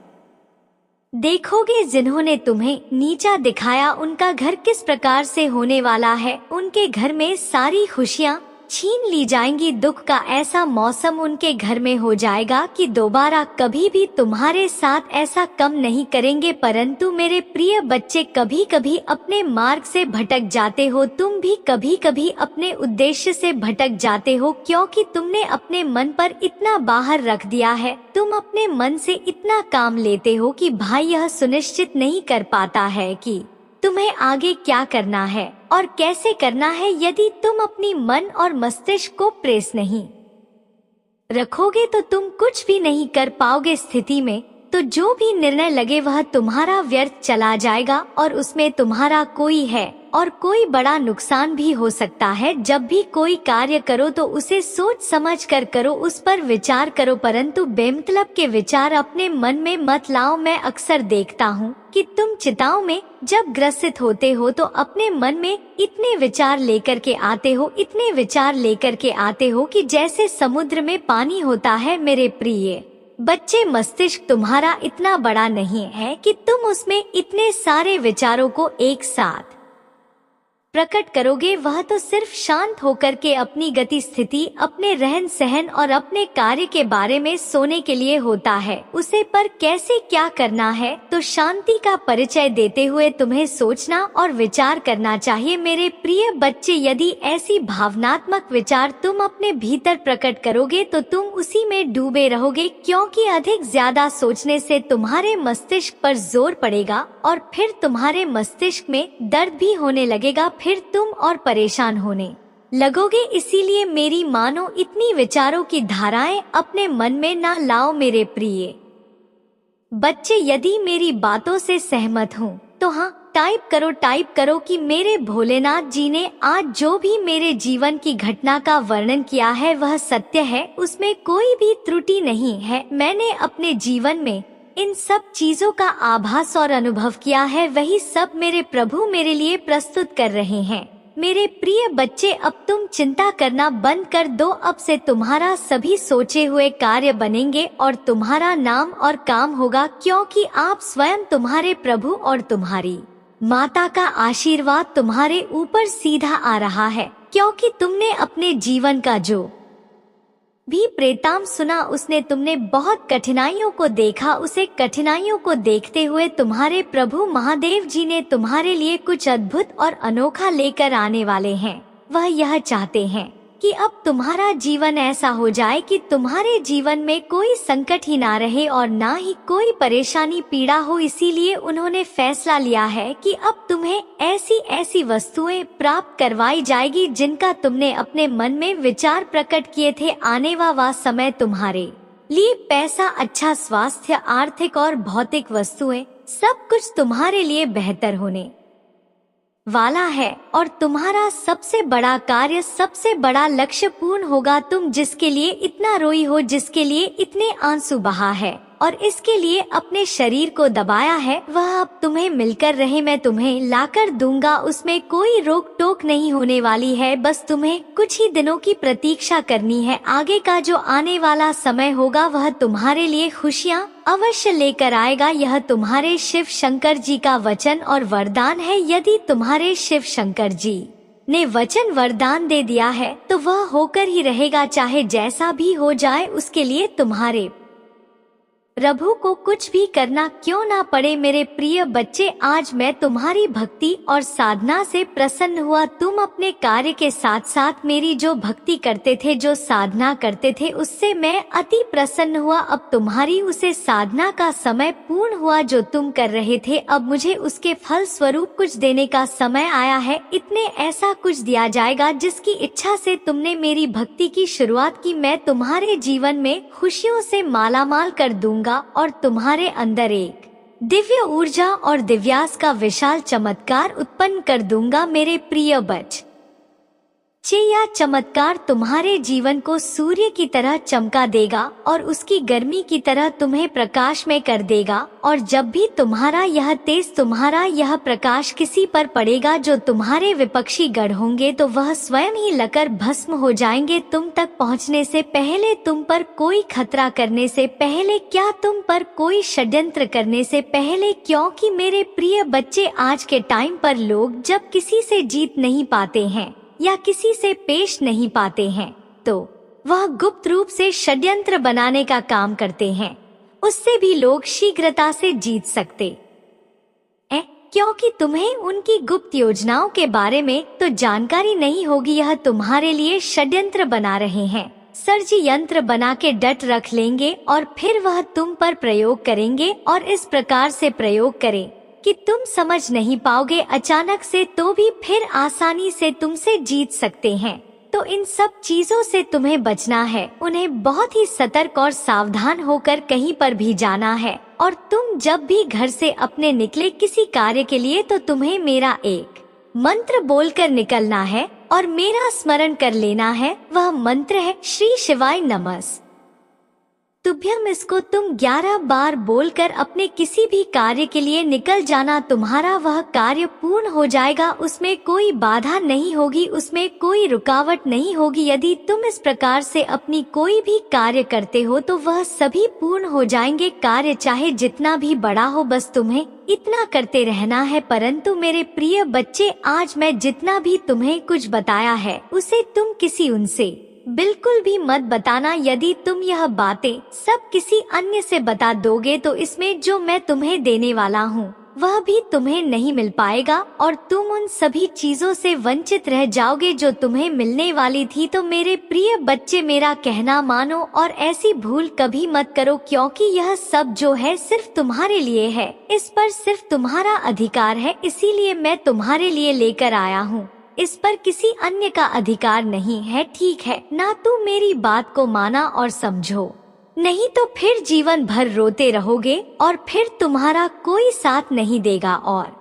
देखोगे। जिन्होंने तुम्हें नीचा दिखाया उनका घर किस प्रकार से होने वाला है। उनके घर में सारी खुशियां छीन ली जाएंगी। दुख का ऐसा मौसम उनके घर में हो जाएगा कि दोबारा कभी भी तुम्हारे साथ ऐसा कम नहीं करेंगे। परंतु मेरे प्रिय बच्चे, कभी कभी अपने मार्ग से भटक जाते हो। तुम भी कभी कभी अपने उद्देश्य से भटक जाते हो, क्योंकि तुमने अपने मन पर इतना बाहर रख दिया है। तुम अपने मन से इतना काम लेते हो कि भाई यह सुनिश्चित नहीं कर पाता है कि तुम्हें आगे क्या करना है और कैसे करना है। यदि तुम अपनी मन और मस्तिष्क को प्रेस नहीं रखोगे तो तुम कुछ भी नहीं कर पाओगे। स्थिति में तो जो भी निर्णय लगे वह तुम्हारा व्यर्थ चला जाएगा और उसमें तुम्हारा कोई है और कोई बड़ा नुकसान भी हो सकता है। जब भी कोई कार्य करो तो उसे सोच समझ कर करो, उस पर विचार करो, परंतु बेमतलब के विचार अपने मन में मत लाओ। मैं अक्सर देखता हूँ कि तुम चिंताओं में जब ग्रसित होते हो तो अपने मन में इतने विचार लेकर के आते हो, इतने विचार लेकर के आते हो कि जैसे समुद्र में पानी होता है। मेरे प्रिय बच्चे, मस्तिष्क तुम्हारा इतना बड़ा नहीं है कि तुम उसमें इतने सारे विचारों को एक साथ प्रकट करोगे। वह तो सिर्फ शांत होकर के अपनी गति, स्थिति, अपने रहन सहन और अपने कार्य के बारे में सोने के लिए होता है। उसे पर कैसे क्या करना है तो शांति का परिचय देते हुए तुम्हें सोचना और विचार करना चाहिए। मेरे प्रिय बच्चे, यदि ऐसी भावनात्मक विचार तुम अपने भीतर प्रकट करोगे तो तुम उसी में डूबे रहोगे, क्योंकि अधिक ज्यादा सोचने से तुम्हारे मस्तिष्क पर जोर पड़ेगा और फिर तुम्हारे मस्तिष्क में दर्द भी होने लगेगा। फिर तुम और परेशान होने लगोगे। इसीलिए मेरी मानो, इतनी विचारों की धाराएं अपने मन में ना लाओ। मेरे प्रिय बच्चे, यदि मेरी बातों से सहमत हो तो हाँ टाइप करो कि मेरे भोलेनाथ जी ने आज जो भी मेरे जीवन की घटना का वर्णन किया है वह सत्य है, उसमें कोई भी त्रुटि नहीं है। मैंने अपने जीवन में इन सब चीजों का आभास और अनुभव किया है, वही सब मेरे प्रभु मेरे लिए प्रस्तुत कर रहे हैं। मेरे प्रिय बच्चे, अब तुम चिंता करना बंद कर दो। अब से तुम्हारा सभी सोचे हुए कार्य बनेंगे और तुम्हारा नाम और काम होगा, क्योंकि आप स्वयं, तुम्हारे प्रभु और तुम्हारी माता का आशीर्वाद तुम्हारे ऊपर सीधा आ रहा है। क्योंकि तुमने अपने जीवन का जो भी प्रेताम सुना, उसने तुमने बहुत कठिनाइयों को देखा। उसे कठिनाइयों को देखते हुए तुम्हारे प्रभु महादेव जी ने तुम्हारे लिए कुछ अद्भुत और अनोखा लेकर आने वाले हैं। वह यह चाहते हैं कि अब तुम्हारा जीवन ऐसा हो जाए कि तुम्हारे जीवन में कोई संकट ही ना रहे और ना ही कोई परेशानी पीड़ा हो। इसीलिए उन्होंने फैसला लिया है कि अब तुम्हें ऐसी ऐसी वस्तुएं प्राप्त करवाई जाएगी जिनका तुमने अपने मन में विचार प्रकट किए थे। आने वाला समय तुम्हारे लिए पैसा, अच्छा स्वास्थ्य, आर्थिक और भौतिक वस्तुएं, सब कुछ तुम्हारे लिए बेहतर होने वाला है और तुम्हारा सबसे बड़ा कार्य, सबसे बड़ा लक्ष्य पूर्ण होगा। तुम जिसके लिए इतना रोई हो, जिसके लिए इतने आंसू बहा है, और इसके लिए अपने शरीर को दबाया है, वह अब तुम्हें मिलकर रहे। मैं तुम्हें लाकर दूंगा, उसमें कोई रोक टोक नहीं होने वाली है। बस तुम्हें कुछ ही दिनों की प्रतीक्षा करनी है। आगे का जो आने वाला समय होगा वह तुम्हारे लिए खुशियाँ अवश्य लेकर आएगा। यह तुम्हारे शिव शंकर जी का वचन और वरदान है। यदि तुम्हारे शिव शंकर जी ने वचन वरदान दे दिया है तो वह होकर ही रहेगा, चाहे जैसा भी हो जाए। उसके लिए तुम्हारे प्रभु को कुछ भी करना क्यों ना पड़े। मेरे प्रिय बच्चे, आज मैं तुम्हारी भक्ति और साधना से प्रसन्न हुआ। तुम अपने कार्य के साथ साथ मेरी जो भक्ति करते थे, जो साधना करते थे, उससे मैं अति प्रसन्न हुआ। अब तुम्हारी उसे साधना का समय पूर्ण हुआ जो तुम कर रहे थे। अब मुझे उसके फल स्वरूप कुछ देने का समय आया है। इतने ऐसा कुछ दिया जाएगा जिसकी इच्छा से तुमने मेरी भक्ति की शुरुआत की। मैं तुम्हारे जीवन में खुशियों से मालामाल कर दूंगा और तुम्हारे अंदर एक दिव्य ऊर्जा और दिव्यास का विशाल चमत्कार उत्पन्न कर दूंगा। मेरे प्रिय बच्चे, यह चमत्कार तुम्हारे जीवन को सूर्य की तरह चमका देगा और उसकी गर्मी की तरह तुम्हें प्रकाश में कर देगा। और जब भी तुम्हारा यह प्रकाश किसी पर पड़ेगा जो तुम्हारे विपक्षी गढ़ होंगे, तो वह स्वयं ही लकर भस्म हो जाएंगे। तुम तक पहुंचने से पहले, तुम पर कोई खतरा करने से पहले, क्या तुम पर कोई षड्यंत्र करने से पहले। क्योंकि मेरे प्रिय बच्चे, आज के टाइम पर लोग जब किसी से जीत नहीं पाते हैं या किसी से पेश नहीं पाते हैं, तो वह गुप्त रूप से षड्यंत्र बनाने का काम करते हैं। उससे भी लोग शीघ्रता से जीत सकते हैं, क्योंकि तुम्हें उनकी गुप्त योजनाओं के बारे में तो जानकारी नहीं होगी। यह तुम्हारे लिए षड्यंत्र बना रहे हैं, सर्जी यंत्र बना के डट रख लेंगे और फिर वह तुम पर प्रयोग करेंगे और इस प्रकार से प्रयोग करें कि तुम समझ नहीं पाओगे अचानक से, तो भी फिर आसानी से तुमसे जीत सकते हैं। तो इन सब चीजों से तुम्हें बचना है। उन्हें बहुत ही सतर्क और सावधान होकर कहीं पर भी जाना है। और तुम जब भी घर से अपने निकले किसी कार्य के लिए, तो तुम्हें मेरा एक मंत्र बोलकर निकलना है और मेरा स्मरण कर लेना है। वह मंत्र है श्री शिवाय नमः तुभ्यम। इसको तुम 11 बार बोलकर अपने किसी भी कार्य के लिए निकल जाना। तुम्हारा वह कार्य पूर्ण हो जाएगा, उसमें कोई बाधा नहीं होगी, उसमें कोई रुकावट नहीं होगी। यदि तुम इस प्रकार से अपनी कोई भी कार्य करते हो तो वह सभी पूर्ण हो जाएंगे। कार्य चाहे जितना भी बड़ा हो, बस तुम्हें इतना करते रहना है। परंतु मेरे प्रिय बच्चे, आज मैं जितना भी तुम्हें कुछ बताया है उसे तुम किसी उनसे बिल्कुल भी मत बताना। यदि तुम यह बातें सब किसी अन्य से बता दोगे तो इसमें जो मैं तुम्हें देने वाला हूँ वह भी तुम्हें नहीं मिल पाएगा और तुम उन सभी चीजों से वंचित रह जाओगे जो तुम्हें मिलने वाली थी। तो मेरे प्रिय बच्चे, मेरा कहना मानो और ऐसी भूल कभी मत करो, क्योंकि यह सब जो है सिर्फ तुम्हारे लिए है। इस पर सिर्फ तुम्हारा अधिकार है, इसीलिए मैं तुम्हारे लिए लेकर आया हूँ। इस पर किसी अन्य का अधिकार नहीं है, ठीक है ना? तू मेरी बात को माना और समझो, नहीं तो फिर जीवन भर रोते रहोगे और फिर तुम्हारा कोई साथ नहीं देगा और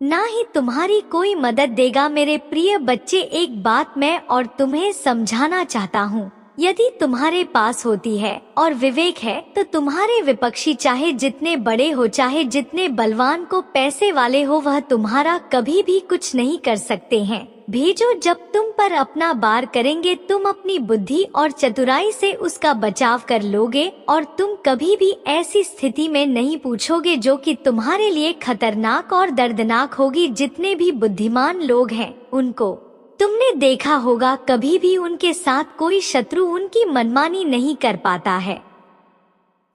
ना ही तुम्हारी कोई मदद देगा। मेरे प्रिय बच्चे, एक बात मैं और तुम्हें समझाना चाहता हूँ। यदि तुम्हारे पास होती है और विवेक है तो तुम्हारे विपक्षी चाहे जितने बड़े हो, चाहे जितने बलवान को पैसे वाले हो, वह तुम्हारा कभी भी कुछ नहीं कर सकते हैं। भेजो, जब तुम पर अपना बार करेंगे तुम अपनी बुद्धि और चतुराई से उसका बचाव कर लोगे और तुम कभी भी ऐसी स्थिति में नहीं पूछोगे जो कि तुम्हारे लिए खतरनाक और दर्दनाक होगी। जितने भी बुद्धिमान लोग हैं उनको तुमने देखा होगा, कभी भी उनके साथ कोई शत्रु उनकी मनमानी नहीं कर पाता है।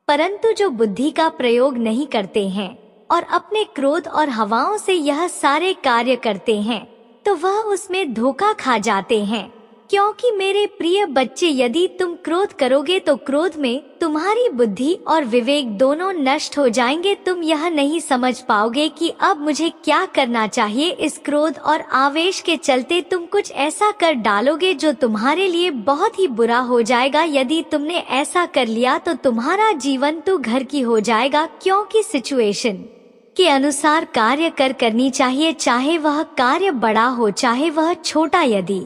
परंतु जो बुद्धि का प्रयोग नहीं करते हैं और अपने क्रोध और हवाओं से यह सारे कार्य करते हैं तो वह उसमें धोखा खा जाते हैं। क्योंकि मेरे प्रिय बच्चे, यदि तुम क्रोध करोगे तो क्रोध में तुम्हारी बुद्धि और विवेक दोनों नष्ट हो जाएंगे। तुम यह नहीं समझ पाओगे कि अब मुझे क्या करना चाहिए। इस क्रोध और आवेश के चलते तुम कुछ ऐसा कर डालोगे जो तुम्हारे लिए बहुत ही बुरा हो जाएगा। यदि तुमने ऐसा कर लिया तो तुम्हारा जीवन तो घर की हो जाएगा, क्योंकि सिचुएशन के अनुसार कार्य करनी चाहिए, चाहे वह कार्य बड़ा हो चाहे वह छोटा। यदि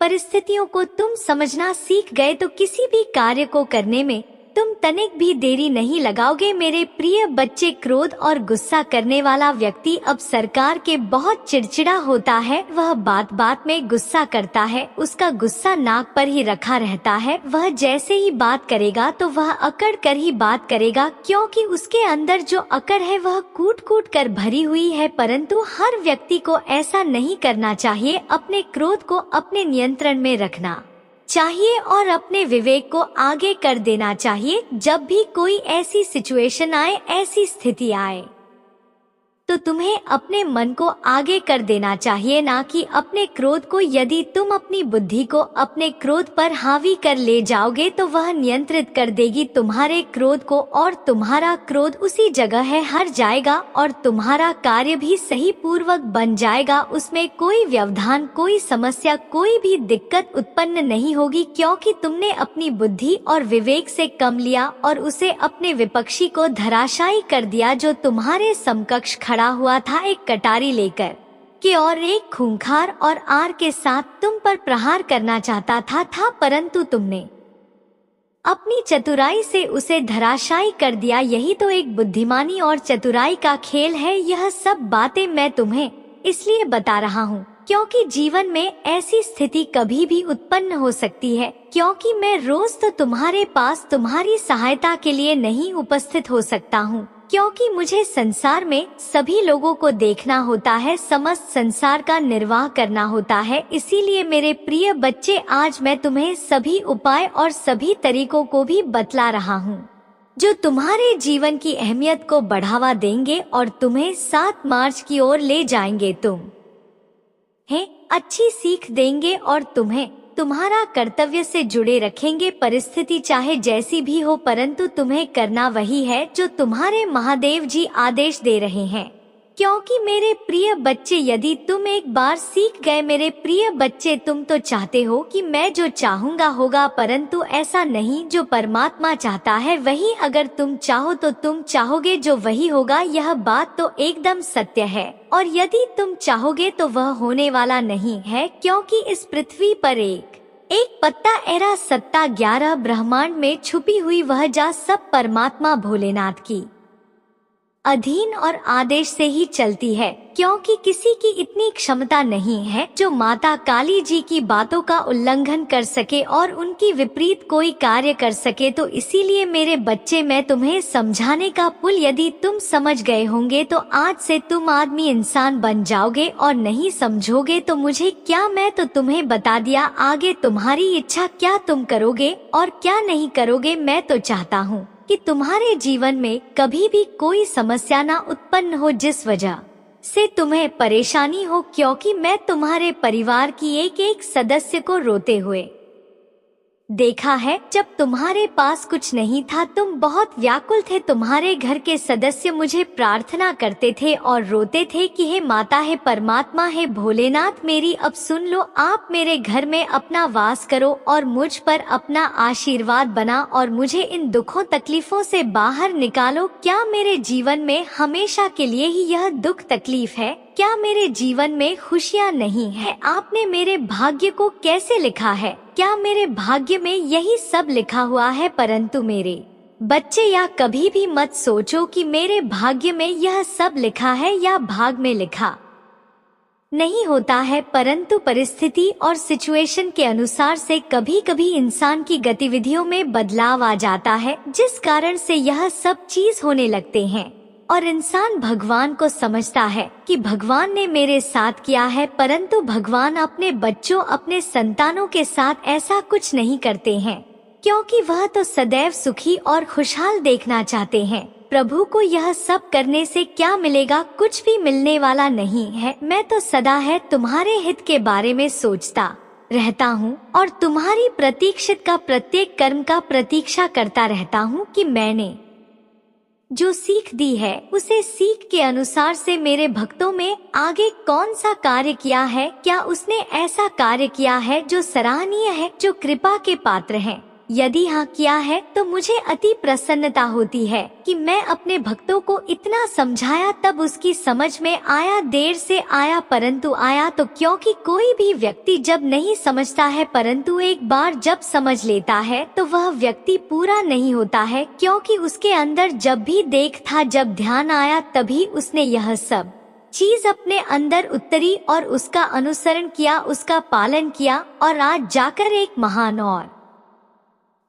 परिस्थितियों को तुम समझना सीख गए तो किसी भी कार्य को करने में तुम तनिक भी देरी नहीं लगाओगे मेरे प्रिय बच्चे। क्रोध और गुस्सा करने वाला व्यक्ति अब सरकार के बहुत चिड़चिड़ा होता है। वह बात बात में गुस्सा करता है, उसका गुस्सा नाक पर ही रखा रहता है। वह जैसे ही बात करेगा तो वह अकड़ कर ही बात करेगा, क्योंकि उसके अंदर जो अकड़ है वह कूट कूट कर भरी हुई है। परंतु हर व्यक्ति को ऐसा नहीं करना चाहिए। अपने क्रोध को अपने नियंत्रण में रखना चाहिए और अपने विवेक को आगे कर देना चाहिए। जब भी कोई ऐसी सिचुएशन आए, ऐसी स्थिति आए, तो तुम्हें अपने मन को आगे कर देना चाहिए, ना कि अपने क्रोध को। यदि तुम अपनी बुद्धि को अपने क्रोध पर हावी कर ले जाओगे तो वह नियंत्रित कर देगी तुम्हारे क्रोध को, और तुम्हारा क्रोध उसी जगह है हर जाएगा और तुम्हारा कार्य भी सही पूर्वक बन जाएगा। उसमें कोई व्यवधान, कोई समस्या, कोई भी दिक्कत उत्पन्न नहीं होगी, क्योंकि तुमने अपनी बुद्धि और विवेक से कम लिया और उसे अपने विपक्षी को धराशायी कर दिया, जो तुम्हारे समकक्ष खड़ा हुआ था एक कटारी लेकर के और एक खूंखार और आर के साथ तुम पर प्रहार करना चाहता था, परंतु तुमने अपनी चतुराई से उसे धराशायी कर दिया। यही तो एक बुद्धिमानी और चतुराई का खेल है। यह सब बातें मैं तुम्हें इसलिए बता रहा हूँ क्योंकि जीवन में ऐसी स्थिति कभी भी उत्पन्न हो सकती है, क्योंकि मैं रोज तो तुम्हारे पास तुम्हारी सहायता के लिए नहीं उपस्थित हो सकता हूँ, क्योंकि मुझे संसार में सभी लोगों को देखना होता है, समस्त संसार का निर्वाह करना होता है। इसीलिए मेरे प्रिय बच्चे, आज मैं तुम्हें सभी उपाय और सभी तरीकों को भी बतला रहा हूँ, जो तुम्हारे जीवन की अहमियत को बढ़ावा देंगे और तुम्हें 7 मार्च की ओर ले जाएंगे। अच्छी सीख देंगे और तुम्हें तुम्हारा कर्तव्य से जुड़े रखेंगे। परिस्थिति चाहे जैसी भी हो, परंतु तुम्हें करना वही है जो तुम्हारे महादेव जी आदेश दे रहे हैं। क्योंकि मेरे प्रिय बच्चे, यदि तुम एक बार सीख गए मेरे प्रिय बच्चे, तुम तो चाहते हो कि मैं जो चाहूँगा होगा, परंतु ऐसा नहीं। जो परमात्मा चाहता है वही अगर तुम चाहो तो तुम चाहोगे जो वही होगा। यह बात तो एकदम सत्य है, और यदि तुम चाहोगे तो वह होने वाला नहीं है, क्योंकि इस पृथ्वी पर एक पत्ता एरा सत्ता 11 ब्रह्मांड में छुपी हुई, वह जा सब परमात्मा भोलेनाथ की अधीन और आदेश से ही चलती है। क्योंकि किसी की इतनी क्षमता नहीं है जो माता काली जी की बातों का उल्लंघन कर सके और उनकी विपरीत कोई कार्य कर सके। तो इसीलिए मेरे बच्चे, मैं तुम्हें समझाने का पुल यदि तुम समझ गए होंगे तो आज से तुम आदमी इंसान बन जाओगे, और नहीं समझोगे तो मुझे क्या, मैं तो तुम्हें बता दिया। आगे तुम्हारी इच्छा, क्या तुम करोगे और क्या नहीं करोगे। मैं तो चाहता हूँ कि तुम्हारे जीवन में कभी भी कोई समस्या ना उत्पन्न हो जिस वजह से तुम्हें परेशानी हो, क्योंकि मैं तुम्हारे परिवार की एक एक सदस्य को रोते हुए देखा है। जब तुम्हारे पास कुछ नहीं था, तुम बहुत व्याकुल थे। तुम्हारे घर के सदस्य मुझे प्रार्थना करते थे और रोते थे कि हे माता, हे परमात्मा, हे भोलेनाथ, मेरी अब सुन लो। आप मेरे घर में अपना वास करो और मुझ पर अपना आशीर्वाद बना और मुझे इन दुखों तकलीफों से बाहर निकालो। क्या मेरे जीवन में हमेशा के लिए ही यह दुख तकलीफ है? क्या मेरे जीवन में खुशियाँ नहीं है? आपने मेरे भाग्य को कैसे लिखा है? क्या मेरे भाग्य में यही सब लिखा हुआ है? परंतु मेरे बच्चे, या कभी भी मत सोचो कि मेरे भाग्य में यह सब लिखा है या भाग में लिखा नहीं होता है, परंतु परिस्थिति और सिचुएशन के अनुसार से कभी कभी इंसान की गतिविधियों में बदलाव आ जाता है, जिस कारण से यह सब चीज होने लगते हैं। और इंसान भगवान को समझता है कि भगवान ने मेरे साथ किया है, परंतु भगवान अपने बच्चों, अपने संतानों के साथ ऐसा कुछ नहीं करते हैं, क्योंकि वह तो सदैव सुखी और खुशहाल देखना चाहते हैं। प्रभु को यह सब करने से क्या मिलेगा? कुछ भी मिलने वाला नहीं है। मैं तो सदा है तुम्हारे हित के बारे में सोचता रहता हूँ और तुम्हारी प्रतीक्षित का प्रत्येक कर्म का प्रतीक्षा करता रहता हूँ कि मैंने जो सीख दी है उसे सीख के अनुसार से मेरे भक्तों में आगे कौन सा कार्य किया है। क्या उसने ऐसा कार्य किया है जो सराहनीय है, जो कृपा के पात्र है? यदि हाँ किया है तो मुझे अति प्रसन्नता होती है कि मैं अपने भक्तों को इतना समझाया, तब उसकी समझ में आया। देर से आया परंतु आया, तो क्योंकि कोई भी व्यक्ति जब नहीं समझता है परंतु एक बार जब समझ लेता है तो वह व्यक्ति पूरा नहीं होता है, क्योंकि उसके अंदर जब भी देख था, जब ध्यान आया तभी उसने यह सब चीज अपने अंदर उतरी और उसका अनुसरण किया, उसका पालन किया और आज जाकर एक महान और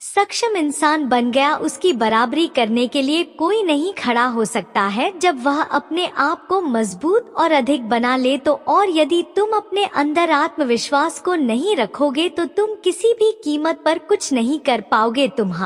सक्षम इंसान बन गया। उसकी बराबरी करने के लिए कोई नहीं खड़ा हो सकता है जब वह अपने आप को मजबूत और अधिक बना ले तो। और यदि तुम अपने अंदर आत्मविश्वास को नहीं रखोगे तो तुम किसी भी कीमत पर कुछ नहीं कर पाओगे। तुम्हारा